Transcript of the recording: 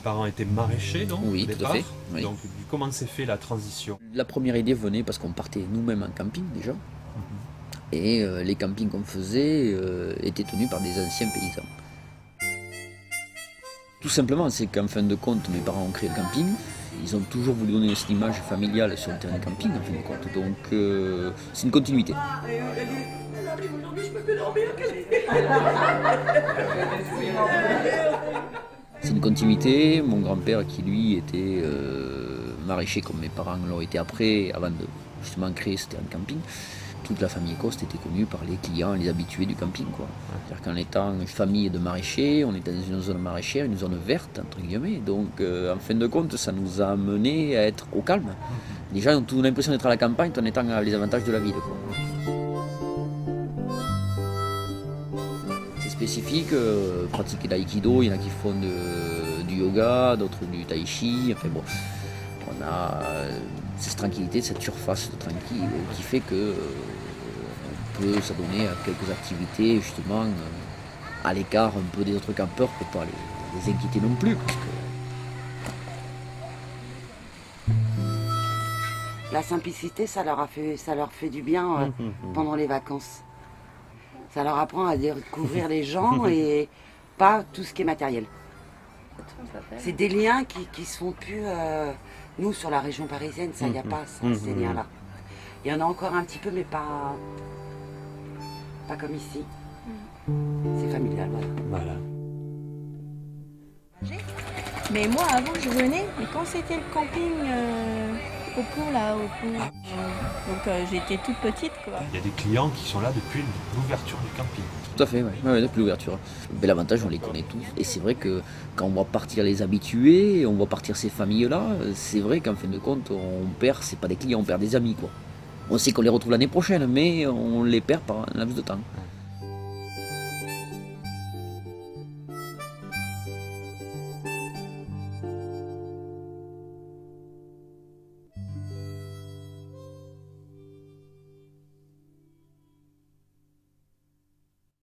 parents étaient maraîchers, donc, Oui, au tout à départ. fait, oui. Donc, comment s'est fait la transition? La première idée venait parce qu'on partait nous-mêmes en camping déjà. Et les campings qu'on faisait étaient tenus par des anciens paysans. Tout simplement, c'est qu'en fin de compte, mes parents ont créé le camping. Ils ont toujours voulu donner cette image familiale sur le terrain de camping, en fin de compte. Donc, c'est une continuité. C'est une continuité. Mon grand-père, qui lui était maraîcher comme mes parents l'ont été après, avant de justement créer ce terrain de camping, toute la famille Coste était connue par les clients, les habitués du camping, quoi. C'est-à-dire qu'en étant une famille de maraîchers, on était dans une zone maraîchère, une zone verte, entre guillemets. Donc, en fin de compte, ça nous a amené à être au calme. Les gens ont tout l'impression d'être à la campagne tout en étant les avantages de la ville, quoi. C'est spécifique, pratiquer l'aïkido, il y en a qui font du yoga, d'autres du tai chi, enfin bon. On a cette tranquillité, cette surface tranquille qui fait que on peut s'adonner à quelques activités justement à l'écart un peu des autres campeurs pour pas les inquiéter non plus. Parce que... La simplicité, ça leur fait du bien pendant les vacances. Ça leur apprend à découvrir les gens et pas tout ce qui est matériel. C'est des liens qui se font plus. Nous, sur la région parisienne, ça, il n'y a pas ces liens-là. Il y en a encore un petit peu, mais pas comme ici. C'est familial, voilà. Mais moi, avant, je venais, mais quand c'était le camping au pont, là, donc j'étais toute petite, quoi. Il y a des clients qui sont là depuis l'ouverture du camping. Tout à fait, ouais, depuis l'ouverture. Mais l'avantage, on les connaît tous. Et c'est vrai que quand on voit partir les habitués, on voit partir ces familles-là, c'est vrai qu'en fin de compte, on perd, c'est pas des clients, on perd des amis, quoi. On sait qu'on les retrouve l'année prochaine, mais on les perd par un laps de temps.